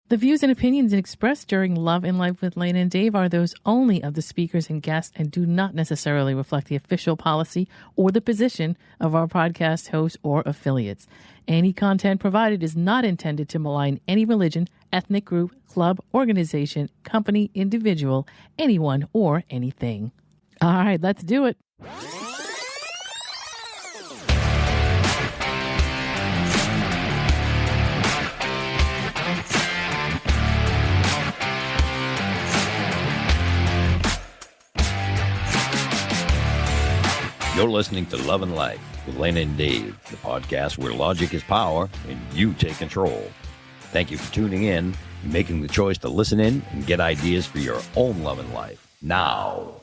The views and opinions expressed during Love and Life with Lana and Dave are those only of the speakers and guests and do not necessarily reflect the official policy or the position of our podcast hosts or affiliates. Any content provided is not intended to malign any religion, ethnic group, club, organization, company, individual, anyone, or anything. All right, let's do it. You're listening to Love and Life with Lana and Dave, the podcast where logic is power and you take control. Thank you for tuning in and making the choice to listen in and get ideas for your own love and life. Now,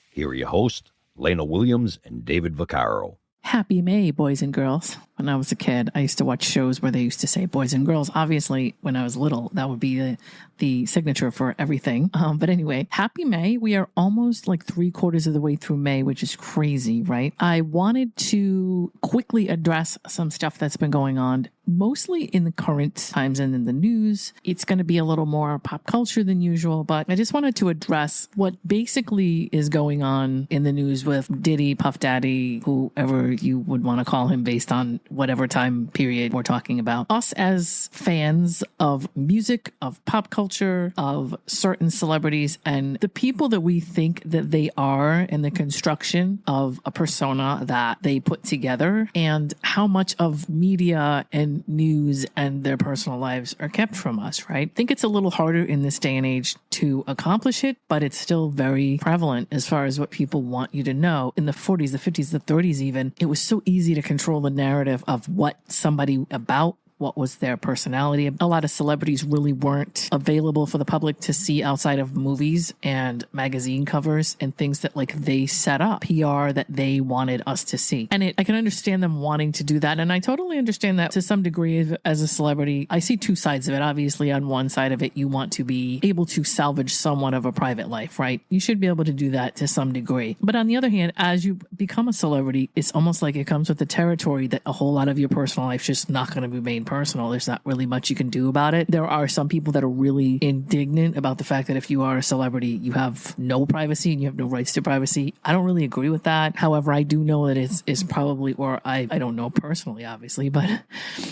here are your hosts, Lana Williams and David Vaccaro. Happy May, boys and girls. When I was a kid, I used to watch shows where they used to say boys and girls. Obviously, when I was little, that would be the signature for everything. But anyway, happy May. We are almost like 3/4 of the way through May, which is crazy, right? I wanted to quickly address some stuff that's been going on, mostly in the current times and in the news. It's going to be a little more pop culture than usual, but I just wanted to address what basically is going on in the news with Diddy, Puff Daddy, whoever you would want to call him based on whatever time period we're talking about. Us as fans of music, of pop culture, of certain celebrities, and the people that we think that they are in the construction of a persona that they put together, and how much of media and news and their personal lives are kept from us, right? I think it's a little harder in this day and age to accomplish it, but it's still very prevalent as far as what people want you to know. In the 40s, the 50s, the 30s even, it was so easy to control the narrative of what somebody about, what was their personality. A lot of celebrities really weren't available for the public to see outside of movies and magazine covers and things that like they set up, PR that they wanted us to see. And I can understand them wanting to do that. And I totally understand that to some degree as a celebrity. I see two sides of it. Obviously, on one side of it, you want to be able to salvage somewhat of a private life, right? You should be able to do that to some degree. But on the other hand, as you become a celebrity, it's almost like it comes with the territory that a whole lot of your personal life is just not going to be made personal. There's not really much you can do about it. There are some people that are really indignant about the fact that if you are a celebrity, you have no privacy and you have no rights to privacy. I don't really agree with that. However, I do know that it's probably, or I don't know personally, obviously, but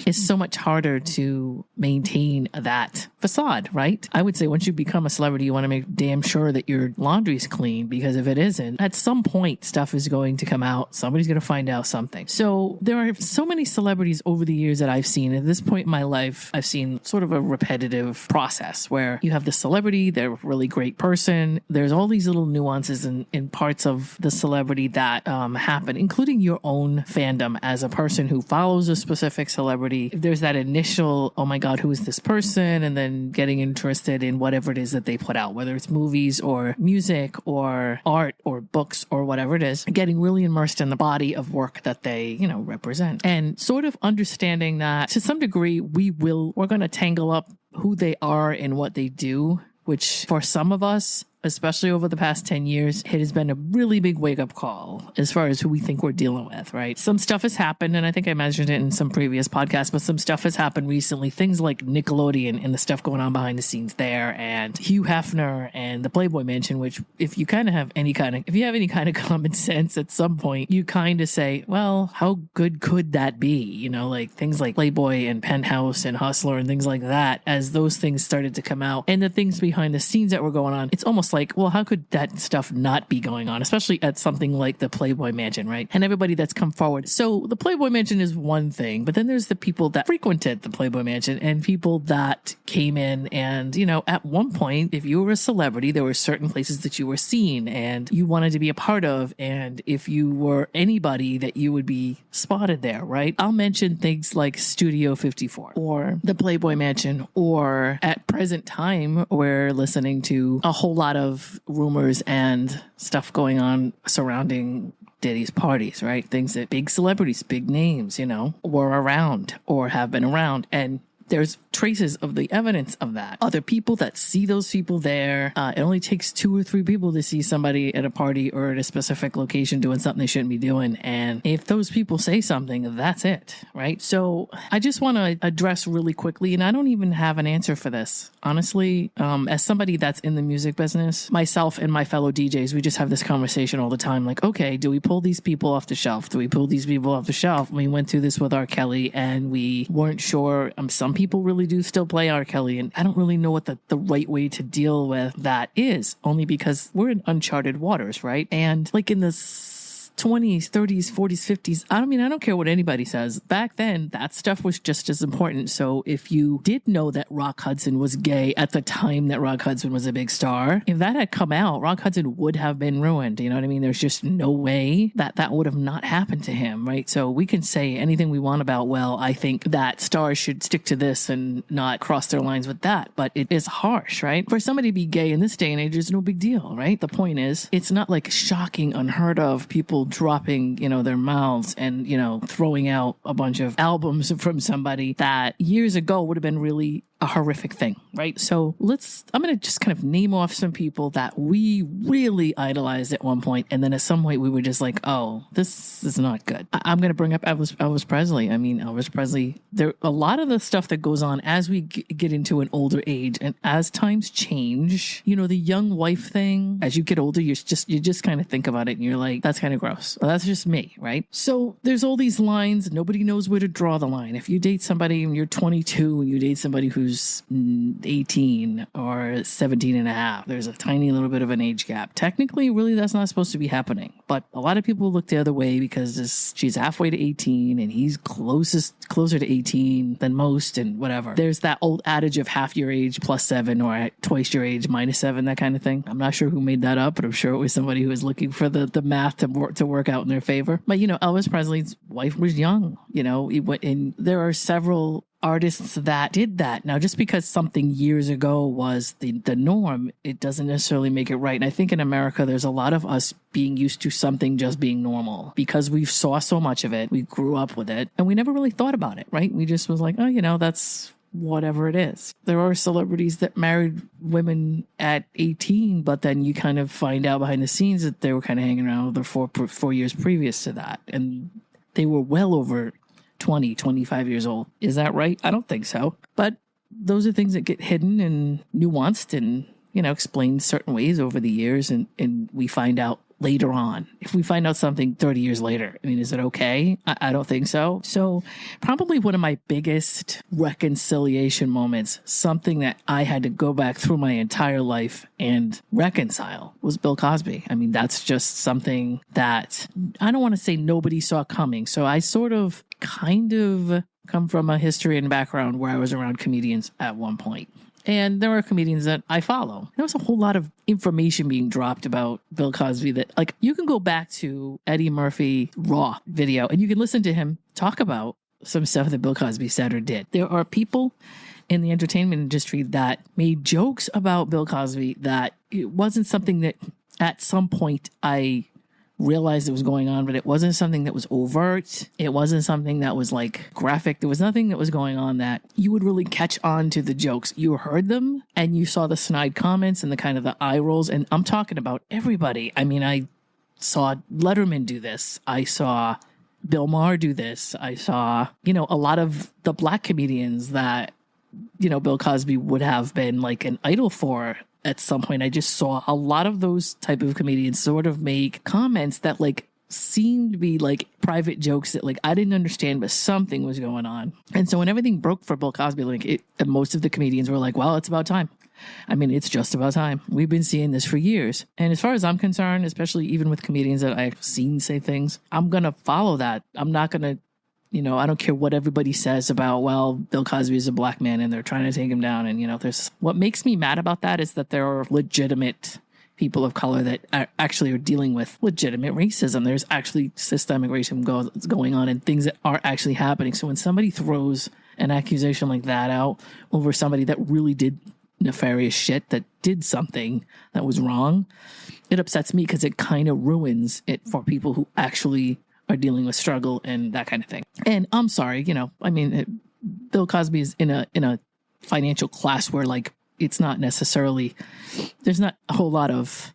it's so much harder to maintain that facade, right? I would say once you become a celebrity, you want to make damn sure that your laundry's clean, because if it isn't, at some point, stuff is going to come out. Somebody's going to find out something. So there are so many celebrities over the years that I've seen. At this point in my life, I've seen sort of a repetitive process where you have the celebrity, they're a really great person. There's all these little nuances in parts of the celebrity that happen, including your own fandom as a person who follows a specific celebrity. If there's that initial, oh my God, who is this person? And then getting interested in whatever it is that they put out, whether it's movies or music or art or books or whatever it is, getting really immersed in the body of work that they, represent. And sort of understanding that to some degree, we're going to tangle up who they are and what they do, which for some of us, especially over the past 10 years, it has been a really big wake-up call as far as who we think we're dealing with, right? Some stuff has happened, and I think I mentioned it in some previous podcasts, but some stuff has happened recently. Things like Nickelodeon and the stuff going on behind the scenes there, and Hugh Hefner and the Playboy Mansion, which if you have any kind of common sense at some point, you kind of say, well, how good could that be? Like things like Playboy and Penthouse and Hustler and things like that, as those things started to come out and the things behind the scenes that were going on, it's almost like, well, how could that stuff not be going on, especially at something like the Playboy Mansion, right? And everybody that's come forward. So the Playboy Mansion is one thing, but then there's the people that frequented the Playboy Mansion and people that came in and, at one point, if you were a celebrity, there were certain places that you were seen and you wanted to be a part of. And if you were anybody, that you would be spotted there, right? I'll mention things like Studio 54 or the Playboy Mansion, or at present time, we're listening to a whole lot of rumors and stuff going on surrounding Diddy's parties, right? Things that big celebrities, big names, were around or have been around. And there's traces of the evidence of that. Other people that see those people there. It only takes 2 or 3 people to see somebody at a party or at a specific location doing something they shouldn't be doing. And if those people say something, that's it, right? So I just want to address really quickly, and I don't even have an answer for this. Honestly, as somebody that's in the music business, myself and my fellow DJs, we just have this conversation all the time. Like, okay, do we pull these people off the shelf? Do we pull these people off the shelf? We went through this with R. Kelly and we weren't sure. Some people really do still play R. Kelly, and I don't really know what the right way to deal with that is, only because we're in uncharted waters, right? And like in this 20s, 30s, 40s, 50s. I don't care what anybody says. Back then, that stuff was just as important. So if you did know that Rock Hudson was gay at the time that Rock Hudson was a big star, if that had come out, Rock Hudson would have been ruined. You know what I mean? There's just no way that would have not happened to him, right? So we can say anything we want about, well, I think that stars should stick to this and not cross their lines with that. But it is harsh, right? For somebody to be gay in this day and age is no big deal, right? The point is, it's not like shocking, unheard of people dropping, their mouths and, throwing out a bunch of albums from somebody that years ago would have been really a horrific thing, right? So I'm going to just kind of name off some people that we really idolized at one point. And then at some point we were just like, oh, this is not good. I'm going to bring up Elvis Presley. Elvis Presley, a lot of the stuff that goes on as we get into an older age and as times change, the young wife thing, as you get older, you just kind of think about it and you're like, that's kind of gross. Well, that's just me, right? So there's all these lines. Nobody knows where to draw the line. If you date somebody when you're 22 and you date somebody who's 18 or 17 and a half, there's a tiny little bit of an age gap. Technically, really, that's not supposed to be happening. But a lot of people look the other way because she's halfway to 18 and he's closer to 18 than most and whatever. There's that old adage of half your age plus 7 or twice your age minus 7, that kind of thing. I'm not sure who made that up, but I'm sure it was somebody who was looking for the math to work out in their favor. But, Elvis Presley's wife was young, and there are several artists that did that. Now, just because something years ago was the norm, it doesn't necessarily make it right. And I think in America, there's a lot of us being used to something just being normal because we saw so much of it. We grew up with it and we never really thought about it, right? We just was like, oh, that's whatever it is. There are celebrities that married women at 18, but then you kind of find out behind the scenes that they were kind of hanging around with her 4 years previous to that. And they were well over 20, 25 years old. Is that right? I don't think so. But those are things that get hidden and nuanced and, explained certain ways over the years. And we find out later on. If we find out something 30 years later, is it okay? I don't think so. So probably one of my biggest reconciliation moments, something that I had to go back through my entire life and reconcile, was Bill Cosby. That's just something that I don't want to say nobody saw coming. So I kind of come from a history and background where I was around comedians at one point. And there are comedians that I follow. There was a whole lot of information being dropped about Bill Cosby that, you can go back to Eddie Murphy Raw video and you can listen to him talk about some stuff that Bill Cosby said or did. There are people in the entertainment industry that made jokes about Bill Cosby that it wasn't something that at some point I realized it was going on, but it wasn't something that was overt. It wasn't something that was graphic. There was nothing that was going on that you would really catch on to the jokes. You heard them and you saw the snide comments and the kind of the eye rolls. And I'm talking about everybody. I saw Letterman do this. I saw Bill Maher do this. I saw, a lot of the black comedians that, Bill Cosby would have been an idol for. At some point, I just saw a lot of those type of comedians sort of make comments that seemed to be private jokes that I didn't understand, but something was going on. And so when everything broke for Bill Cosby, most of the comedians were like, well, it's about time. It's just about time. We've been seeing this for years. And as far as I'm concerned, especially even with comedians that I've seen say things, I'm going to follow that. I'm not going to I don't care what everybody says about, well, Bill Cosby is a black man and they're trying to take him down. And, there's what makes me mad about that is that there are legitimate people of color that are dealing with legitimate racism. There's actually systemic racism going on and things that are actually happening. So when somebody throws an accusation like that out over somebody that really did nefarious shit, that did something that was wrong, it upsets me because it kind of ruins it for people who actually are dealing with struggle and that kind of thing. And I'm sorry, Bill Cosby is in a financial class where like it's not necessarily, there's not a whole lot of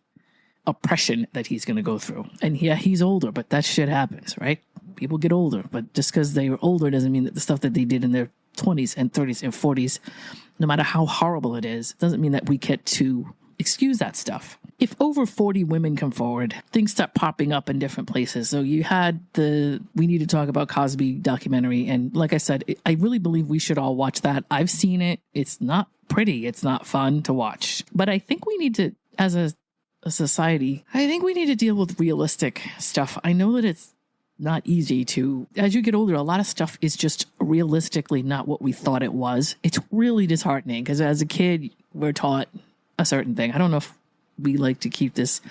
oppression that he's going to go through. And yeah, he's older, but that shit happens, right? People get older, but just because they were older doesn't mean that the stuff that they did in their 20s and 30s and 40s, no matter how horrible it is, doesn't mean that we get to excuse that stuff. If over 40 women come forward, things start popping up in different places. So you had We Need to Talk About Cosby documentary. And like I said, I really believe we should all watch that. I've seen it. It's not pretty. It's not fun to watch. But I think we need to, as a society, I think we need to deal with realistic stuff. I know that it's not easy to, as you get older, a lot of stuff is just realistically not what we thought it was. It's really disheartening because as a kid, we're taught a certain thing. I don't know if we like to keep this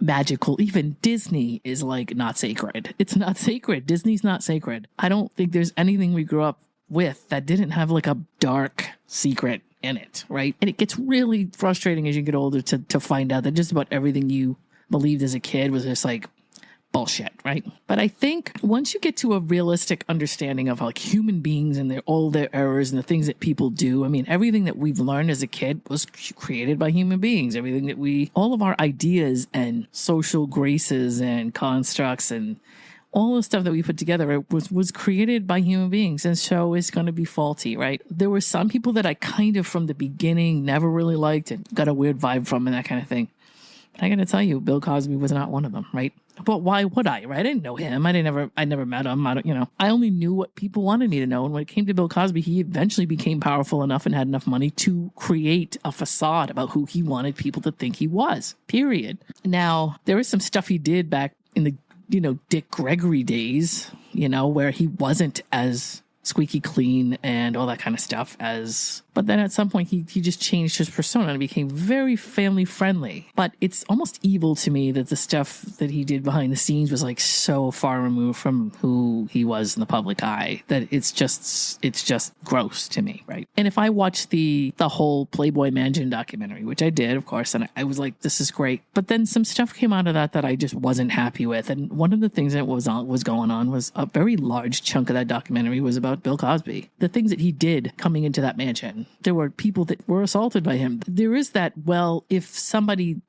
magical. Even Disney is like not sacred. It's not sacred. Disney's not sacred. I don't think there's anything we grew up with that didn't have like a dark secret in it, right? And it gets really frustrating as you get older to find out that just about everything you believed as a kid was just like bullshit, right? But I think once you get to a realistic understanding of like human beings and all their errors and the things that people do, I mean, everything that we've learned as a kid was created by human beings. Everything that all of our ideas and social graces and constructs and all the stuff that we put together was created by human beings. And so it's going to be faulty, right? There were some people that I kind of from the beginning never really liked and got a weird vibe from and that kind of thing. But I got to tell you, Bill Cosby was not one of them, right? But why would I, right? I didn't know him. I never met him. I only knew what people wanted me to know. And when it came to Bill Cosby, he eventually became powerful enough and had enough money to create a facade about who he wanted people to think he was, period. Now, there was some stuff he did back in the, Dick Gregory days, where he wasn't as squeaky clean and all that kind of stuff but then at some point he just changed his persona and became very family friendly. But it's almost evil to me that the stuff that he did behind the scenes was like so far removed from who he was in the public eye that it's just gross to me, right? And if I watched the whole Playboy Mansion documentary, which I did, of course, and I was like, this is great. But then some stuff came out of that I just wasn't happy with. And one of the things that was going on was a very large chunk of that documentary was about Bill Cosby. The things that he did coming into that mansion. There were people that were assaulted by him. There is that, well, does somebody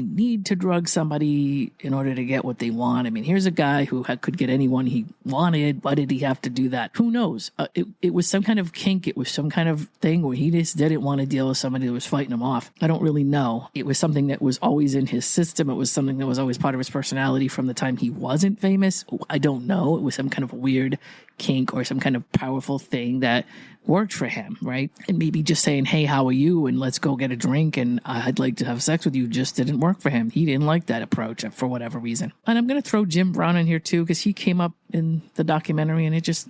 need to drug somebody in order to get what they want? I mean, here's a guy who could get anyone he wanted. Why did he have to do that? Who knows? It was some kind of kink. It was some kind of thing where he just didn't want to deal with somebody that was fighting him off. I don't really know. It was something that was always in his system. It was something that was always part of his personality from the time he wasn't famous. I don't know. It was some kind of weird kink or some kind of powerful thing that worked for him, right? And maybe just saying, hey, how are you? And let's go get a drink and I'd like to have sex with you just didn't work for him. He didn't like that approach for whatever reason. And I'm going to throw Jim Brown in here too, because he came up in the documentary and it just,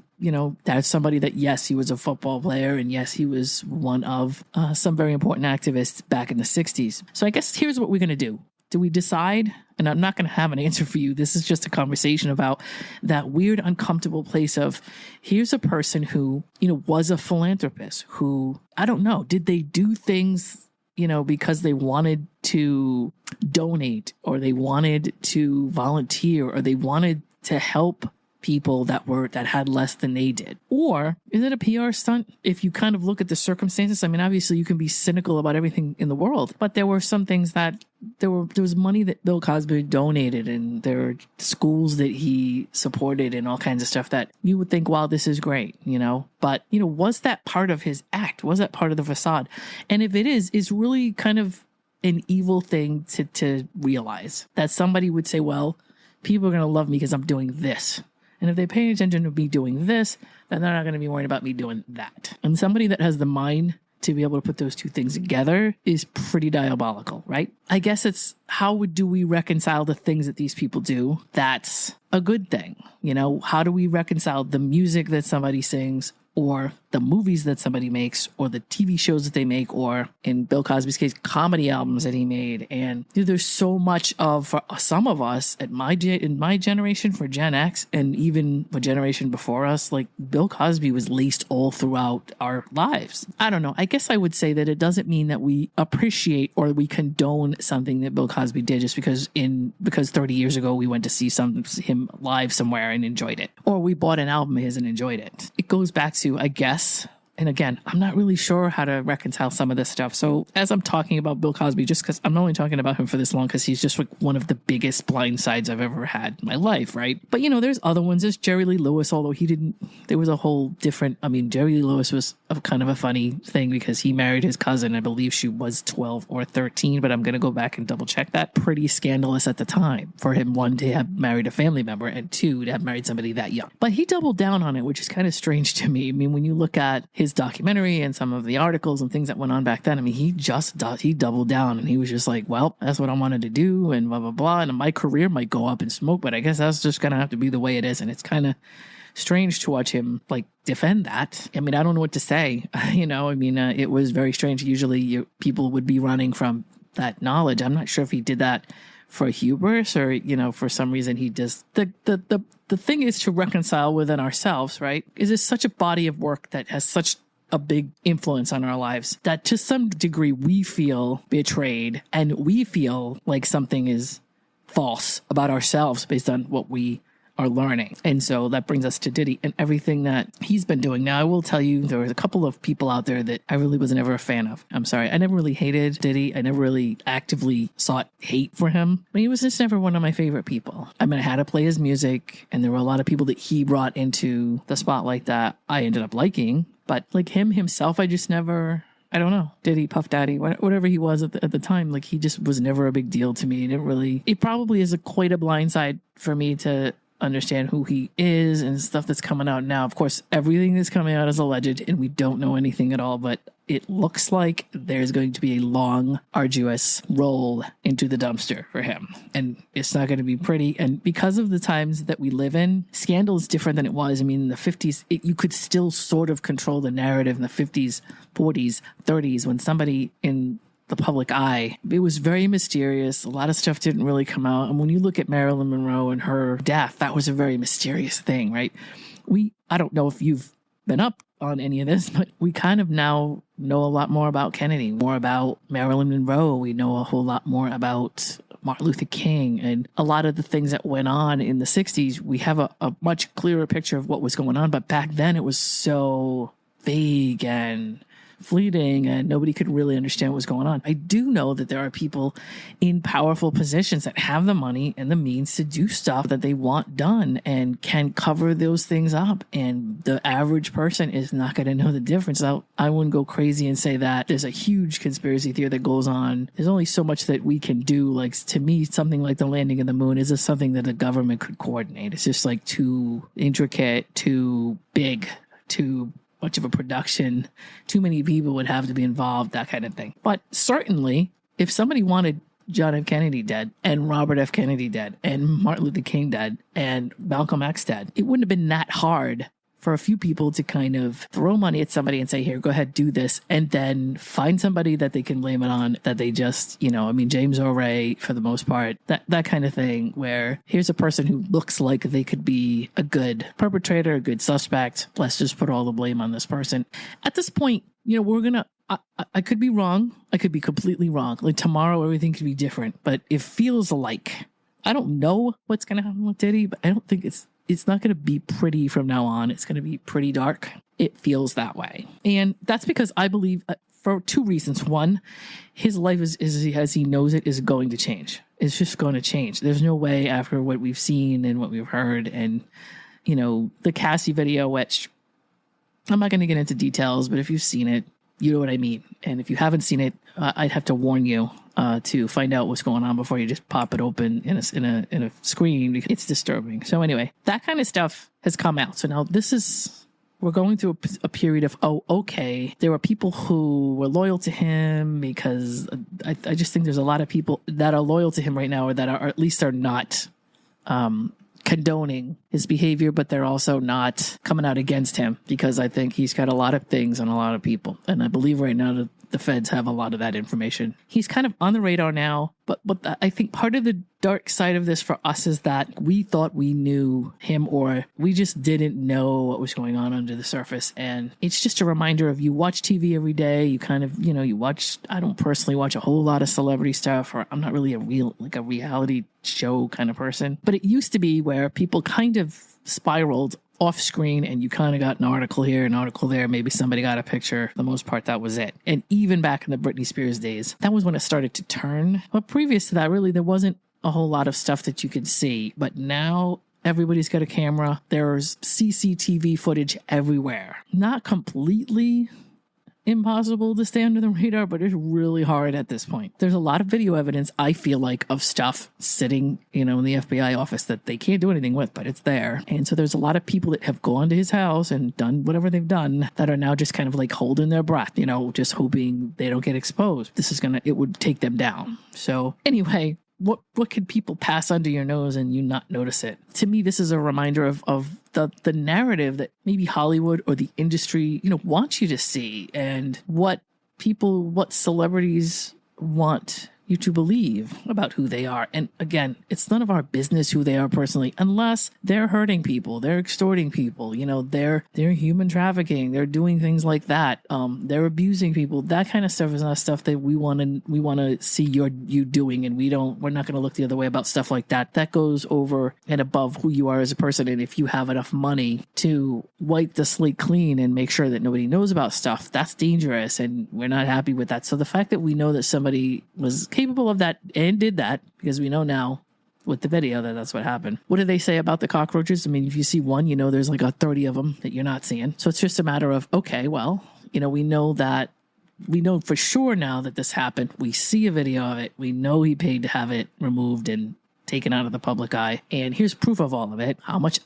that's somebody that, yes, he was a football player and yes, he was one of some very important activists back in the 60s. So I guess here's what we're going to do. Do we decide? And I'm not going to have an answer for you. This is just a conversation about that weird, uncomfortable place of here's a person who, was a philanthropist who, I don't know, did they do things, because they wanted to donate or they wanted to volunteer or they wanted to help people that had less than they did? Or is it a PR stunt? If you kind of look at the circumstances, I mean, obviously you can be cynical about everything in the world, but there were some things that there was money that Bill Cosby donated and there were schools that he supported and all kinds of stuff that you would think, wow, this is great, but, was that part of his act? Was that part of the facade? And if it is, it's really kind of an evil thing to realize that somebody would say, well, people are going to love me because I'm doing this. And if they pay attention to me doing this, then they're not going to be worried about me doing that. And somebody that has the mind to be able to put those two things together is pretty diabolical, right? I guess it's how do we reconcile the things that these people do? That's a good thing. How do we reconcile the music that somebody sings or the movies that somebody makes or the TV shows that they make, or in Bill Cosby's case, comedy albums that he made. And there's so much of, for some of us in my generation, for Gen X, and even a generation before us, like Bill Cosby was laced all throughout our lives. I don't know. I guess I would say that it doesn't mean that we appreciate or we condone something that Bill Cosby did just because 30 years ago we went to see him live somewhere and enjoyed it, or we bought an album of his and enjoyed it. It goes back to to, I guess. And again, I'm not really sure how to reconcile some of this stuff. So as I'm talking about Bill Cosby, just because I'm only talking about him for this long, because he's just like one of the biggest blind sides I've ever had in my life, right? But, there's other ones. There's Jerry Lee Lewis, although there was a whole different, Jerry Lee Lewis was kind of a funny thing because he married his cousin. I believe she was 12 or 13, but I'm going to go back and double check that. Pretty scandalous at the time for him, one, to have married a family member, and two, to have married somebody that young. But he doubled down on it, which is kind of strange to me. When you look at his documentary and some of the articles and things that went on back then, he doubled down, and he was just like, well, that's what I wanted to do, and blah, blah, blah. And my career might go up in smoke, but I guess that's just going to have to be the way it is. And it's kind of strange to watch him defend that. I don't know what to say. It was very strange. Usually people would be running from that knowledge. I'm not sure if he did that for hubris or, for some reason he just, the thing is to reconcile within ourselves, right? Is this such a body of work that has such a big influence on our lives that to some degree we feel betrayed and we feel like something is false about ourselves based on what we are learning. And so that brings us to Diddy and everything that he's been doing. Now, I will tell you, there was a couple of people out there that I really was never a fan of. I'm sorry. I never really hated Diddy. I never really actively sought hate for him. But he was just never one of my favorite people. I had to play his music, and there were a lot of people that he brought into the spotlight that I ended up liking. But him himself, I just never... I don't know, Diddy, Puff Daddy, whatever he was at the time, he just was never a big deal to me. It probably is quite a blindside for me to understand who he is and stuff that's coming out now. Of course, everything that's coming out is alleged and we don't know anything at all, but it looks like there's going to be a long, arduous roll into the dumpster for him. And it's not going to be pretty. And because of the times that we live in, scandal is different than it was. In the 50s, you could still sort of control the narrative in the 50s, 40s, 30s, when somebody in the public eye, it was very mysterious. A lot of stuff didn't really come out. And when you look at Marilyn Monroe and her death, that was a very mysterious thing, right? I don't know if you've been up on any of this, but we kind of now know a lot more about Kennedy, more about Marilyn Monroe. We know a whole lot more about Martin Luther King and a lot of the things that went on in the 60s. We have a much clearer picture of what was going on, but back then it was so vague and fleeting and nobody could really understand what was going on. I do know that there are people in powerful positions that have the money and the means to do stuff that they want done and can cover those things up. And the average person is not going to know the difference. I wouldn't go crazy and say that there's a huge conspiracy theory that goes on. There's only so much that we can do. To me, something like the landing of the moon is something that the government could coordinate. It's just too intricate, too big, too much of a production, too many people would have to be involved, that kind of thing. But certainly, if somebody wanted John F. Kennedy dead, and Robert F. Kennedy dead, and Martin Luther King dead, and Malcolm X dead, it wouldn't have been that hard for a few people to kind of throw money at somebody and say, here, go ahead, do this, and then find somebody that they can blame it on, that they just, James O'Reilly, for the most part, that kind of thing, where here's a person who looks like they could be a good perpetrator, a good suspect. Let's just put all the blame on this person. At this point, I could be wrong. I could be completely wrong. Tomorrow, everything could be different, but it feels like, I don't know what's going to happen with Diddy, but I don't think it's not going to be pretty from now on. It's going to be pretty dark. It feels that way. And that's because I believe for two reasons. One, his life is as he knows it is going to change. It's just going to change. There's no way after what we've seen and what we've heard and, the Cassie video, which I'm not going to get into details, but if you've seen it, you know what I mean. And if you haven't seen it, I'd have to warn you to find out what's going on before you just pop it open in a screen, because it's disturbing. So anyway, that kind of stuff has come out. So now we're going through a period of, okay, there were people who were loyal to him, because I just think there's a lot of people that are loyal to him right now, or that are, or at least are not condoning his behavior, but they're also not coming out against him, because I think he's got a lot of things on a lot of people. And I believe right now that the feds have a lot of that information. He's kind of on the radar now, but I think part of the dark side of this for us is that we thought we knew him, or we just didn't know what was going on under the surface. And it's just a reminder of, you watch TV every day, you kind of, you watch, I don't personally watch a whole lot of celebrity stuff, or I'm not really a reality show kind of person. But it used to be where people kind of spiraled off screen and you kind of got an article here, an article there. Maybe somebody got a picture. For the most part, that was it. And even back in the Britney Spears days, that was when it started to turn. But previous to that, really, there wasn't a whole lot of stuff that you could see. But now everybody's got a camera. There's CCTV footage everywhere. Not completely impossible to stay under the radar, but it's really hard at this point. There's a lot of video evidence, I feel like, of stuff sitting, in the FBI office that they can't do anything with, but it's there. And so there's a lot of people that have gone to his house and done whatever they've done that are now just kind of like holding their breath, just hoping they don't get exposed. It would take them down. So anyway, what could people pass under your nose and you not notice it? To me, this is a reminder of the narrative that maybe Hollywood or the industry, wants you to see, and what celebrities want you to believe about who they are. And again, it's none of our business who they are personally, unless they're hurting people, they're extorting people, they're human trafficking, they're doing things like that. They're abusing people. That kind of stuff is not stuff that we want to see you doing. And we're not going to look the other way about stuff like that. That goes over and above who you are as a person. And if you have enough money to wipe the slate clean and make sure that nobody knows about stuff, that's dangerous. And we're not happy with that. So the fact that we know that somebody was capable of that and did that, because we know now with the video that that's what happened. What do they say about the cockroaches? I mean, if you see one, there's like 30 of them that you're not seeing. So it's just a matter of, okay, well, we know for sure now that this happened. We see a video of it. We know he paid to have it removed and taken out of the public eye. And here's proof of all of it. How much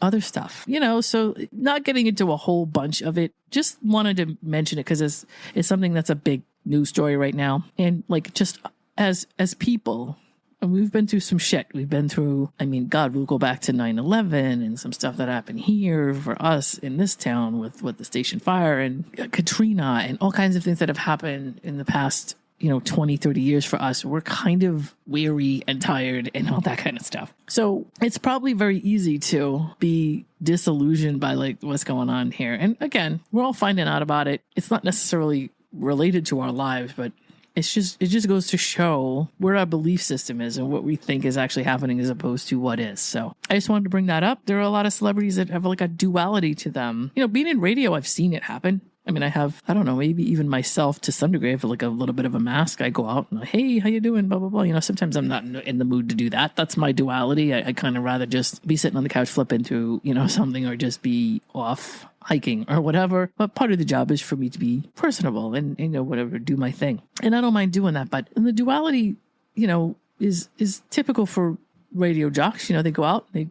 other stuff, so not getting into a whole bunch of it, just wanted to mention it because it's something that's a big news story right now. And like, just as people, and we've been through some shit. We've been through, God, we'll go back to 9/11 and some stuff that happened here for us in this town with the station fire and Katrina and all kinds of things that have happened in the past 20, 30 years for us. We're kind of weary and tired and all that kind of stuff. So it's probably very easy to be disillusioned by like what's going on here. And again, we're all finding out about it. It's not necessarily related to our lives, but it just goes to show where our belief system is and what we think is actually happening as opposed to what is. So I just wanted to bring that up. There are a lot of celebrities that have like a duality to them. Being in radio, I've seen it happen. I have, I don't know, maybe even myself to some degree, I have like a little bit of a mask. I go out and like, hey, how you doing? Blah, blah, blah. Sometimes I'm not in the mood to do that. That's my duality. I kind of rather just be sitting on the couch flipping through, something, or just be off hiking or whatever. But part of the job is for me to be personable and, whatever, do my thing. And I don't mind doing that. But the duality, is typical for radio jocks. They go out, they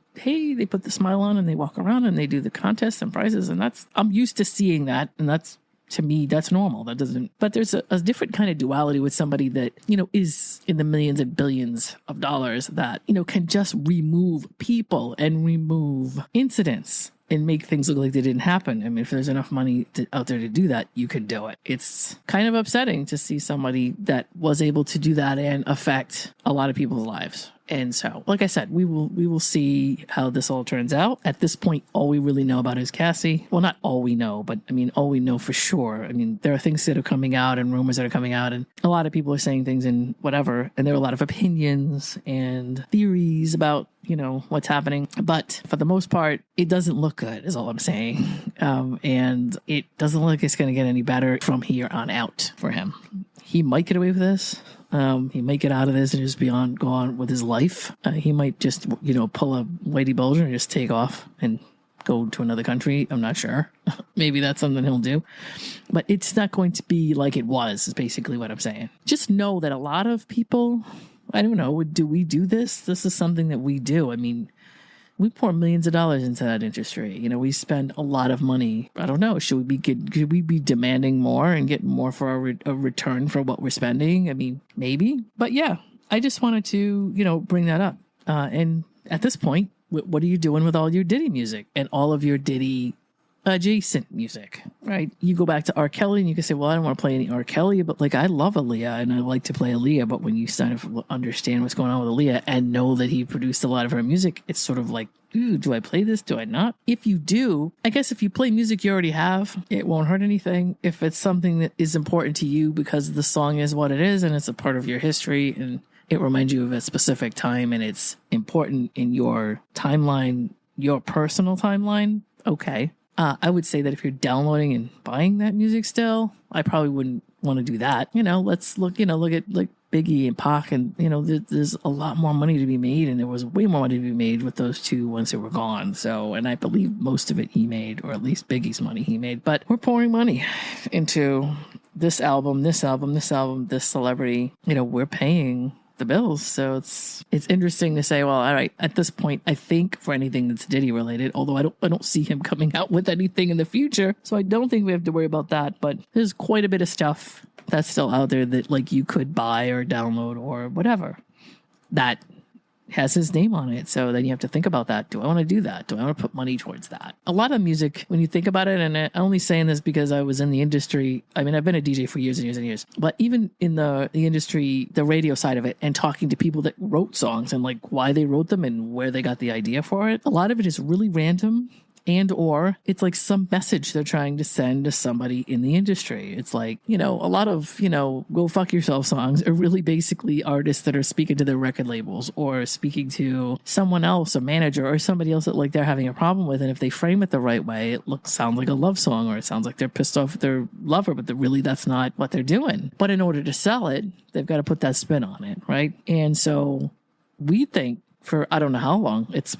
put the smile on and they walk around and they do the contests and prizes. And I'm used to seeing that. And that's, to me, that's normal. But there's a different kind of duality with somebody that, is in the millions and billions of dollars that, can just remove people and remove incidents and make things look like they didn't happen. If there's enough money out there to do that, you could do it. It's kind of upsetting to see somebody that was able to do that and affect a lot of people's lives. And so, like I said, we will see how this all turns out. At this point, all we really know about is Cassie. Well, not all we know, but all we know for sure. There are things that are coming out and rumors that are coming out, and a lot of people are saying things and whatever. And there are a lot of opinions and theories about, what's happening. But for the most part, it doesn't look good, is all I'm saying. And it doesn't look like it's going to get any better from here on out for him. He might get away with this. He might get out of this and just go on with his life. He might just, pull a Whitey Bulger and just take off and go to another country. I'm not sure. Maybe that's something he'll do. But it's not going to be like it was, is basically what I'm saying. Just know that a lot of people, I don't know, do we do this? This is something that we do. We pour millions of dollars into that industry. We spend a lot of money. I don't know. Should we be demanding more and get more for a return for what we're spending? Maybe. But yeah, I just wanted to, bring that up. And at this point, what are you doing with all your Diddy music and all of your Diddy adjacent music, right? You go back to R. Kelly and you can say, well, I don't want to play any R. Kelly, but like I love Aaliyah and I like to play Aaliyah. But when you kind of understand what's going on with Aaliyah and know that he produced a lot of her music, it's sort of like, ooh, do I play this? Do I not? If you do, I guess if you play music you already have, it won't hurt anything. If it's something that is important to you because the song is what it is and it's a part of your history and it reminds you of a specific time and it's important in your timeline, your personal timeline, okay. I would say that if you're downloading and buying that music still, I probably wouldn't want to do that. Let's look at like Biggie and Pac, and there's a lot more money to be made, and there was way more money to be made with those two once they were gone. So, and I believe most of it he made, or at least Biggie's money he made. But we're pouring money into this album, this celebrity. We're paying the bills. So it's interesting to say, well, all right, at this point, I think for anything that's Diddy related, although I don't see him coming out with anything in the future, so I don't think we have to worry about that. But there's quite a bit of stuff that's still out there that like you could buy or download or whatever that has his name on it. So then you have to think about that. Do I want to do that? Do I want to put money towards that? A lot of music, when you think about it, and I'm only saying this because I was in the industry. I mean, I've been a DJ for years and years and years, but even in the industry, the radio side of it, and talking to people that wrote songs and like why they wrote them and where they got the idea for it, a lot of it is really random. And or it's like some message they're trying to send to somebody in the industry. It's like, a lot of, go fuck yourself songs are really basically artists that are speaking to their record labels or speaking to someone else, a manager or somebody else that like they're having a problem with. And if they frame it the right way, it sounds like a love song, or it sounds like they're pissed off at their lover, but really that's not what they're doing. But in order to sell it, they've got to put that spin on it, right? And so we think for I don't know how long it's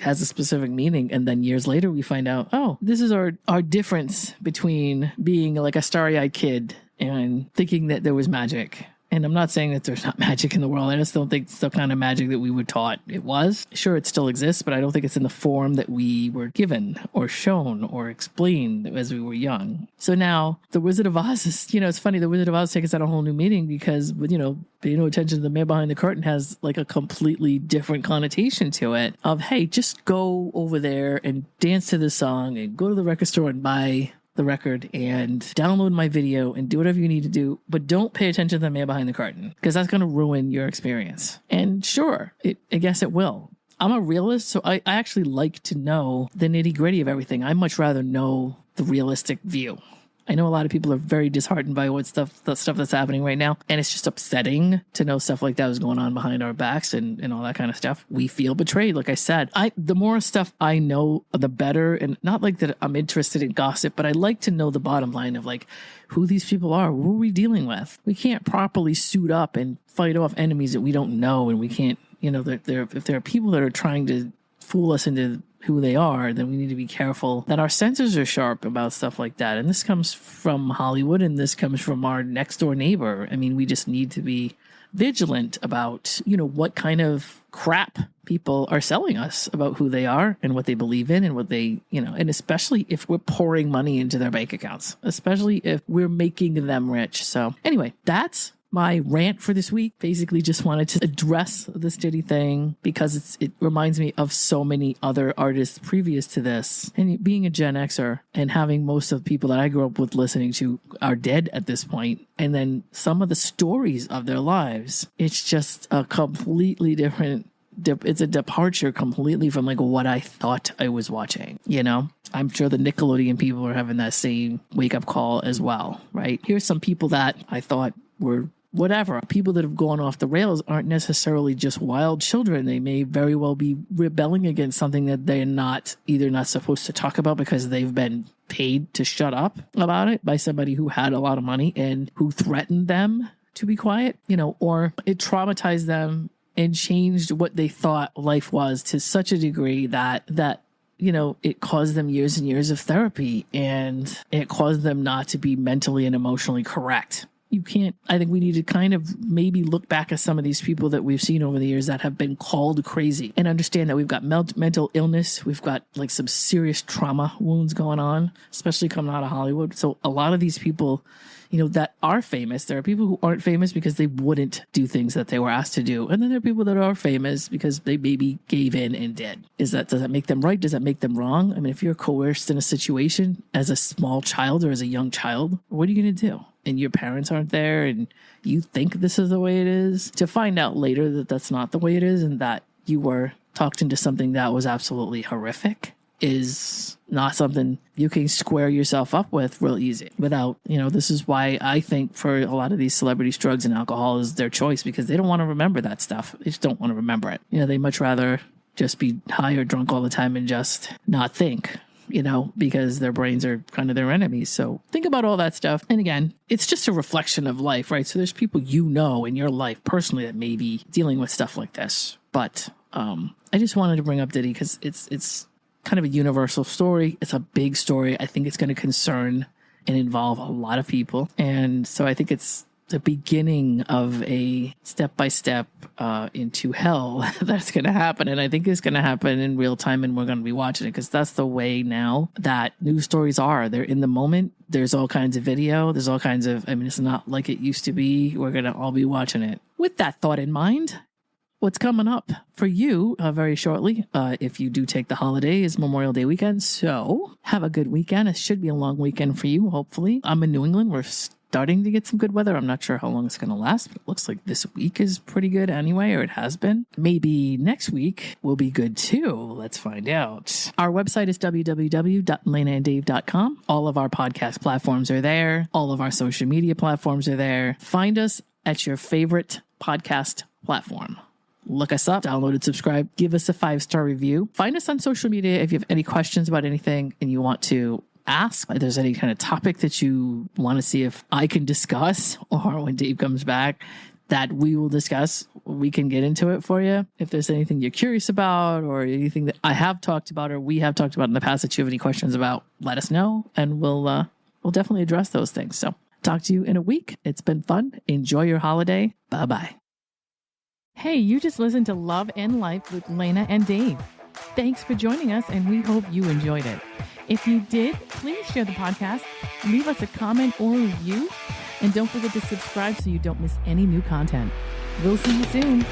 has a specific meaning, and then years later we find out, oh, this is our difference between being like a starry-eyed kid and thinking that there was magic. And I'm not saying that there's not magic in the world. I just don't think it's the kind of magic that we were taught it was. Sure, it still exists, but I don't think it's in the form that we were given or shown or explained as we were young. So now the Wizard of Oz is, it's funny, the Wizard of Oz takes us on a whole new meaning because, pay no attention to the man behind the curtain has like a completely different connotation to it of, hey, just go over there and dance to this song and go to the record store and buy the record and download my video and do whatever you need to do, but don't pay attention to the man behind the curtain because that's going to ruin your experience. And sure, I guess it will. I'm a realist, so I actually like to know the nitty gritty of everything. I much rather know the realistic view. I know a lot of people are very disheartened by the stuff that's happening right now. And it's just upsetting to know stuff like that was going on behind our backs and all that kind of stuff. We feel betrayed. Like I said, the more stuff I know, the better. And not like that I'm interested in gossip, but I like to know the bottom line of like who these people are. Who are we dealing with? We can't properly suit up and fight off enemies that we don't know. And we can't, if there are people that are trying to fool us into who they are, then we need to be careful that our senses are sharp about stuff like that. And this comes from Hollywood, and this comes from our next door neighbor. I mean, we just need to be vigilant about, what kind of crap people are selling us about who they are and what they believe in and what they, and especially if we're pouring money into their bank accounts, especially if we're making them rich. So anyway, that's my rant for this week. Basically just wanted to address this Diddy thing because it reminds me of so many other artists previous to this. And being a Gen Xer and having most of the people that I grew up with listening to are dead at this point, and then some of the stories of their lives, it's just a completely different it's a departure completely from like what I thought I was watching, I'm sure the Nickelodeon people are having that same wake up call as well, right? Here's some people that I thought were whatever. People that have gone off the rails aren't necessarily just wild children. They may very well be rebelling against something that they're either not supposed to talk about because they've been paid to shut up about it by somebody who had a lot of money and who threatened them to be quiet, or it traumatized them and changed what they thought life was to such a degree that it caused them years and years of therapy, and it caused them not to be mentally and emotionally correct. I think we need to kind of maybe look back at some of these people that we've seen over the years that have been called crazy and understand that we've got mental illness. We've got like some serious trauma wounds going on, especially coming out of Hollywood. So a lot of these people, that are famous, there are people who aren't famous because they wouldn't do things that they were asked to do. And then there are people that are famous because they maybe gave in and did. Does that make them right? Does that make them wrong? I mean, if you're coerced in a situation as a small child or as a young child, what are you going to do? And your parents aren't there and you think this is the way it is, to find out later that that's not the way it is and that you were talked into something that was absolutely horrific is not something you can square yourself up with real easy without, this is why I think for a lot of these celebrities, drugs and alcohol is their choice, because they don't want to remember that stuff. They just don't want to remember it. They much rather just be high or drunk all the time and just not think, because their brains are kind of their enemies. So think about all that stuff. And again, it's just a reflection of life, right? So there's people in your life personally that may be dealing with stuff like this. But I just wanted to bring up Diddy because it's kind of a universal story. It's a big story. I think it's going to concern and involve a lot of people. And so I think it's the beginning of a step-by-step into hell that's going to happen. And I think it's going to happen in real time, and we're going to be watching it because that's the way now that news stories are. They're in the moment. There's all kinds of video. There's all kinds of, it's not like it used to be. We're going to all be watching it. With that thought in mind, what's coming up for you very shortly, if you do take the holiday, is Memorial Day weekend. So have a good weekend. It should be a long weekend for you, hopefully. I'm in New England. We're starting to get some good weather. I'm not sure how long it's going to last, but it looks like this week is pretty good anyway, or it has been. Maybe next week will be good too. Let's find out. Our website is www.lanandave.com. All of our podcast platforms are there. All of our social media platforms are there. Find us at your favorite podcast platform. Look us up, download and subscribe. Give us a 5-star review. Find us on social media if you have any questions about anything and you want to ask. If there's any kind of topic that you want to see if I can discuss, or when Dave comes back, that we will discuss, we can get into it for you. If there's anything you're curious about or anything that I have talked about or we have talked about in the past that you have any questions about, let us know and we'll definitely address those things. So talk to you in a week. It's been fun. Enjoy your holiday. Bye-bye. Hey, you just listened to Love and Life with Lana and Dave. Thanks for joining us, and we hope you enjoyed it. If you did, please share the podcast, leave us a comment or review, and don't forget to subscribe so you don't miss any new content. We'll see you soon.